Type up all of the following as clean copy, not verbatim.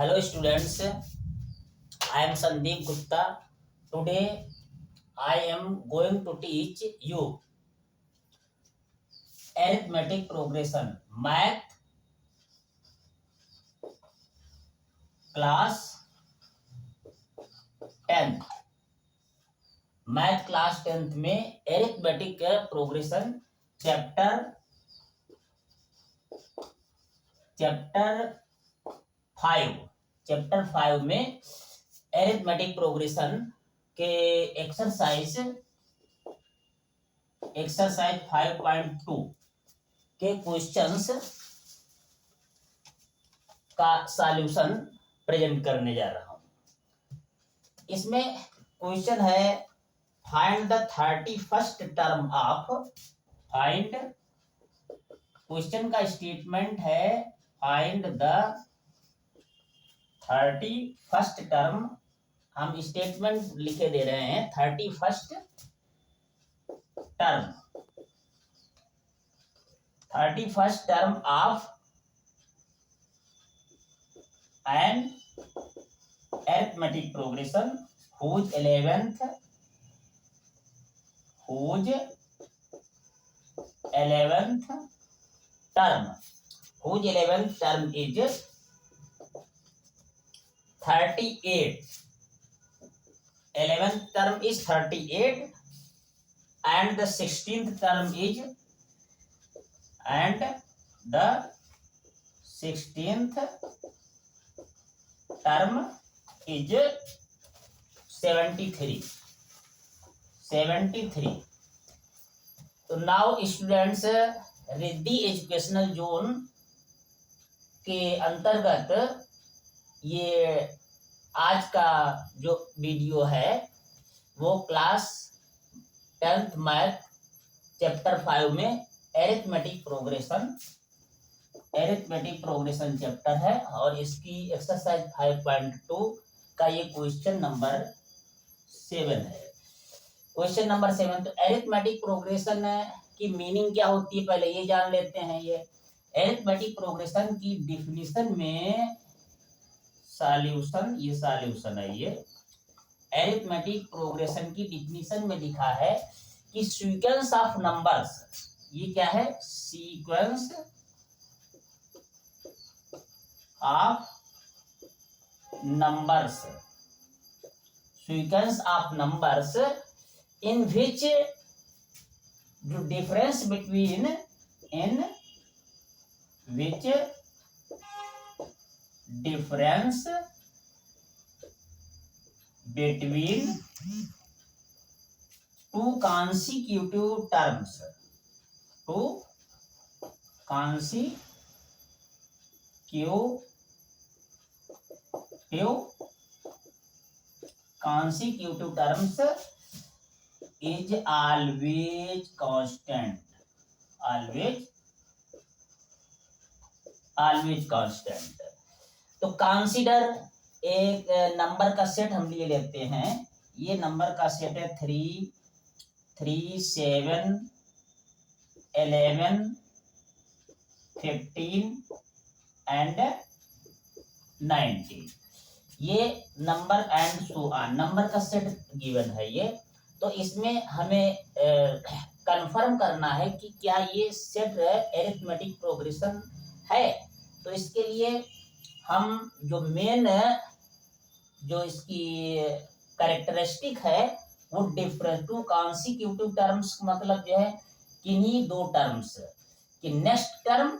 Hello students, I am Sandeep Gupta. Today I am going to teach you arithmetic progression, math class 10th. Math class 10th में arithmetic progression chapter 5 chapter 5 में arithmetic progression के exercise 5.2 के questions का solution present करने जा रहा हूं। इसमें क्वेश्चन है find the 31st term of find question का स्टेटमेंट है फाइंड द 31st टर्म। हम स्टेटमेंट लिखे दे रहे हैं 31st term of an arithmetic progression whose 11th term is 38. 11th term is 38 and the 16th term is 73. तो now students Riddhi educational zone के अंतर्गत ये आज का जो वीडियो है वो क्लास 10th मैथ चैप्टर 5 में एरिथमेटिक प्रोग्रेशन चैप्टर है और इसकी एक्सरसाइज 5.2 का ये क्वेश्चन नंबर 7 है। क्वेश्चन नंबर 7, तो एरिथमेटिक प्रोग्रेशन की मीनिंग क्या होती है पहले ये जान लेते हैं। ये एरिथमेटिक प्रोग्रेशन की डिफिनीशन में सॉल्यूशन है। ये एरिथमेटिक प्रोग्रेशन की डिफिनीशन में लिखा है कि सीक्वेंस ऑफ नंबर्स, ये क्या है, sequence of numbers in which the difference between two consecutive terms is always constant। तो कंसीडर एक नंबर का सेट हम लिए लेते हैं। ये नंबर का सेट है 3, 7, 11, 15 एंड 19। ये number and so on number का सेट गिवन है ये। तो इसमें हमें कंफर्म करना है कि क्या ये सेट एरिथमेटिक प्रोग्रेशन है। तो इसके लिए हम जो मेन जो इसकी कैरेक्टरिस्टिक है वो डिफरेंट टू कॉन्सिक्यूटिव टर्म्स, मतलब जो है किन्हीं दो टर्म्स कि नेक्स्ट टर्म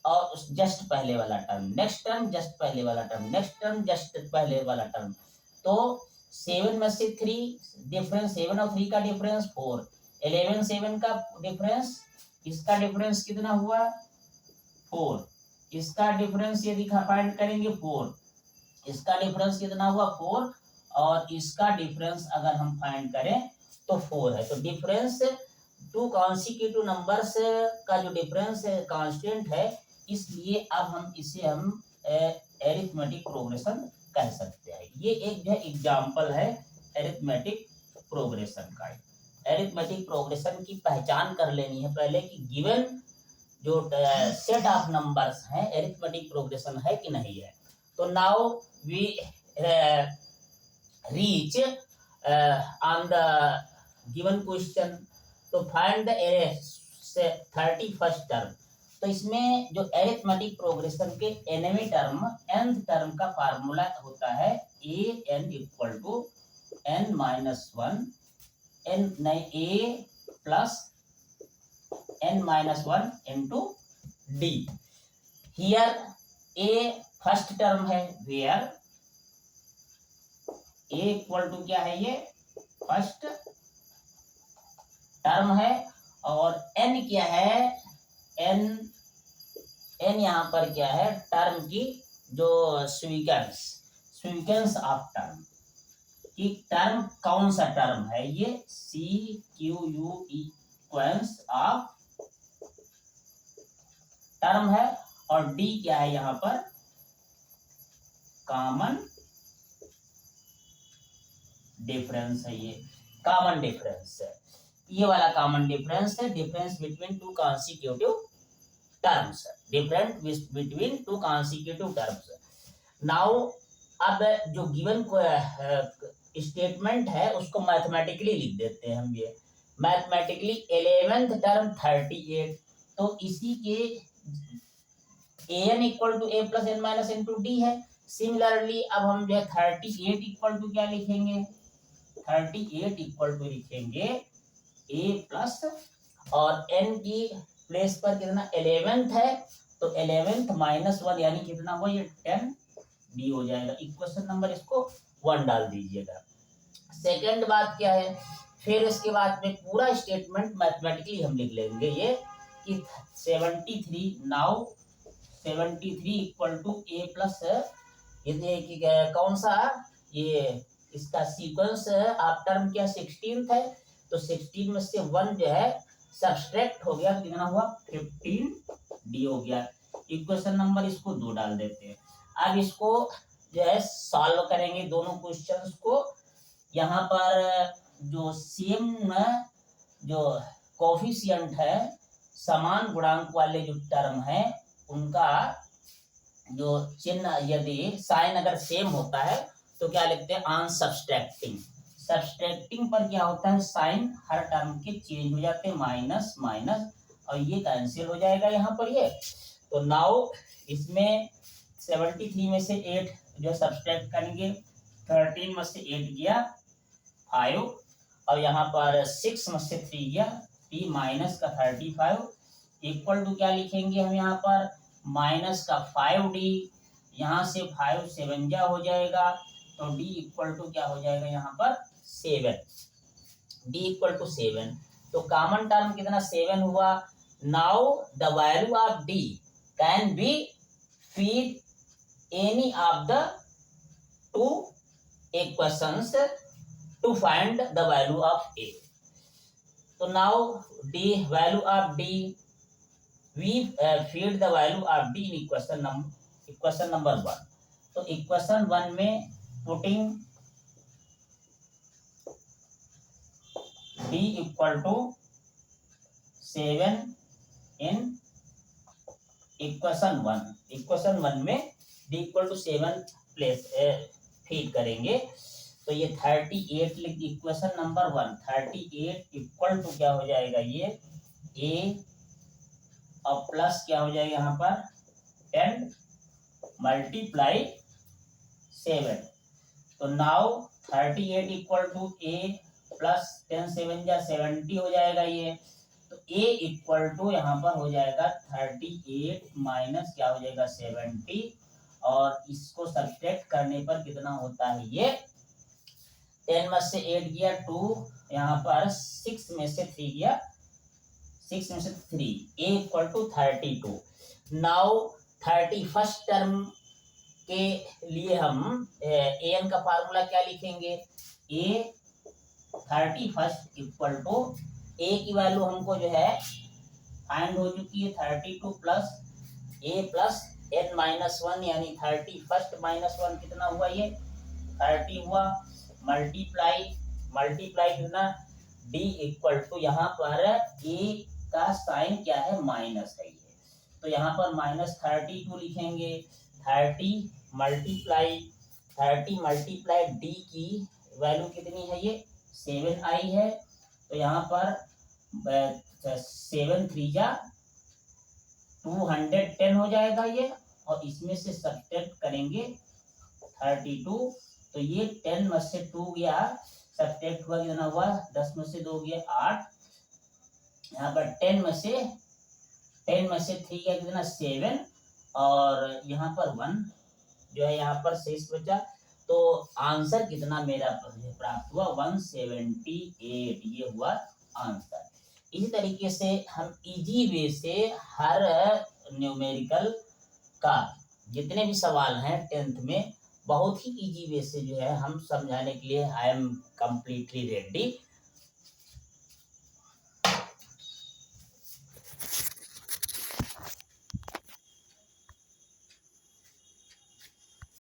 और जस्ट पहले वाला टर्म, नेक्स्ट टर्म जस्ट पहले वाला टर्म, नेक्स्ट टर्म जस्ट पहले वाला टर्म। तो 7 में से 3 डिफरेंस, 7 और 3 का डिफरेंस 4, 11 7 का डिफरेंस, इसका डिफरेंस कितना हुआ 4, इसका डिफरेंस ये दिखा फाइंड करेंगे 4, इसका डिफरेंस कितना हुआ 4 और इसका डिफरेंस अगर हम फाइंड करें तो 4 है। तो डिफरेंस टू कॉन्सिक्यूटिव नंबर्स का जो डिफरेंस है कांस्टेंट है, इसलिए अब हम इसे एरिथमेटिक प्रोग्रेशन कह सकते हैं। ये एक जो एग्जांपल है एरिथमेटिक प्रोग्रेशन का। एरिथमेटिक प्रोग्रेशन की पहचान कर लेनी है पहले कि गिवन जो सेट ऑफ नंबर्स हैं एरिथमेटिक प्रोग्रेशन है कि नहीं है। तो now we reach on the given question. तो फाइंड द 31st टर्म। तो इसमें जो एरिथमेटिक प्रोग्रेशन के nवें टर्म nth टर्म का फार्मूला होता है a n equal to n minus one n नहीं a plus n minus one into D. Here a first term है, वेयर a इक्वल टू क्या है, ये फर्स्ट टर्म है, और n क्या है, n यहाँ पर क्या है, टर्म की जो स्वीकेंस ऑफ टर्म कि टर्म कौन सा टर्म है, ये sequence of term है, और डी क्या है यहाँ पर, कॉमन डिफरेंस है, ये कॉमन डिफरेंस है, ये वाला कॉमन डिफरेंस है, difference between two consecutive terms, different between two consecutive terms. Now अब जो गिवन स्टेटमेंट है उसको मैथमेटिकली लिख देते हैं हम, ये मैथमेटिकली 11th टर्म 38, तो इसी के an equal to a plus n minus into d है। सिमिलरली अब हम जो है 38 इक्वल टू क्या लिखेंगे, 38 इक्वल टू लिखेंगे a प्लस और n की प्लेस पर कितना 11th है, तो 11th माइनस वन यानी कितना हुआ, ये 10 डी हो जाएगा। इक्वेशन नंबर इसको 1 डाल दीजिएगा। सेकंड बात क्या है, फिर इसके बाद में पूरा स्टेटमेंट मैथमेटिकली हम लिख लेंगे ये कि 73 now 73 equal to a plus ये कौन सा, ये इसका सीक्वेंस ऑफ टर्म क्या 16th है, तो 16 में से 1 जो है सब्सट्रैक्ट हो गया, तो कितना हुआ 15 डी हो गया। इक्वेशन नंबर इसको 2 डाल देते हैं। अब इसको जो है सॉल्व करेंगे दोनों क्वेश्चंस को। यहाँ पर जो सेम जो कोफिशिएंट है, समान गुणांक वाले जो टर्म है उनका जो चिन्ह यदि साइन अगर सेम होता है तो क्या लिखते हैं, ऑन सब्सट्रैक्टिंग। सब्सट्रैक्टिंग पर क्या होता है, साइन हर टर्म के चेंज हो जाते हैं, माइनस माइनस, और ये कैंसिल हो जाएगा यहाँ पर ये। तो नाउ इसमें 73 में से 8 जो सब्सट्रैक्ट करेंगे, 13 में से 8 गया 5, और यहाँ पर 6 में से 3 गया 3 माइनस का 35 इक्वल टू क्या लिखेंगे हम यहाँ पर, माइनस का 5d, यहाँ से 5 7 जा हो जाएगा, तो d इक्वल टू क्या हो जाएगा यहाँ पर 7, d इक्वल टू 7। तो कॉमन टर्म कितना 7 हुआ। Now the value of d can be feed any of the two equations to find the value of a। तो now d value of d we feed the value of d in equation number 1। तो equation 1 में putting d equal to 7 in equation 1 में d equal to 7 place feed करेंगे, तो ये 38 लिख, equation number 1 38 equal to क्या हो जाएगा, ये a और प्लस क्या हो जाएगा यहाँ पर 10 मल्टीप्लाई 7। तो now 38 equal to a plus 10 7 जा 70 हो जाएगा ये। तो a इक्वल टू यहाँ पर हो जाएगा 38 माइनस क्या हो जाएगा 70, और इसको सब्ट्रैक्ट करने पर कितना होता है, ये 10 में से 8 गया 2, यहाँ पर 6 में से 3 गया 6 में से 3, a equal to 32। Now 31st term के लिए हम an का फार्मूला क्या लिखेंगे, a 31st equal to a की वैल्यू हमको जो है फाइंड हो चुकी है 32 plus a plus n minus 1 यानी 31st माइनस 1 कितना हुआ, ये 30 हुआ, मल्टीप्लाई कितना d इक्वल टू यहाँ पर a का साइन क्या है, माइनस है ये, तो यहाँ पर -32 लिखेंगे, 30 मल्टीप्लाई 30 मल्टीप्लाई डी की वैल्यू कितनी है, ये 7i है। तो यहाँ पर 7 3 जा 210 हो जाएगा ये, और इसमें से सब्ट्रैक्ट करेंगे 32, तो ये 10 में से 2 गया, सब्ट्रैक्ट हुआ कितना हुआ, 10 में से 2 गया 8, यहाँ पर 10 में से 3 गया कितना 7, और यहाँ पर 1 जो है यहाँ पर शेष बचा। तो आंसर कितना मेरा प्राप्त हुआ 178, ये हुआ आंसर। इसी तरीके से हम इजी वे से हर न्यूमेरिकल का जितने भी सवाल हैं 10th में बहुत ही इजी वे से जो है हम समझाने के लिए आई एम कम्प्लीटली रेडी।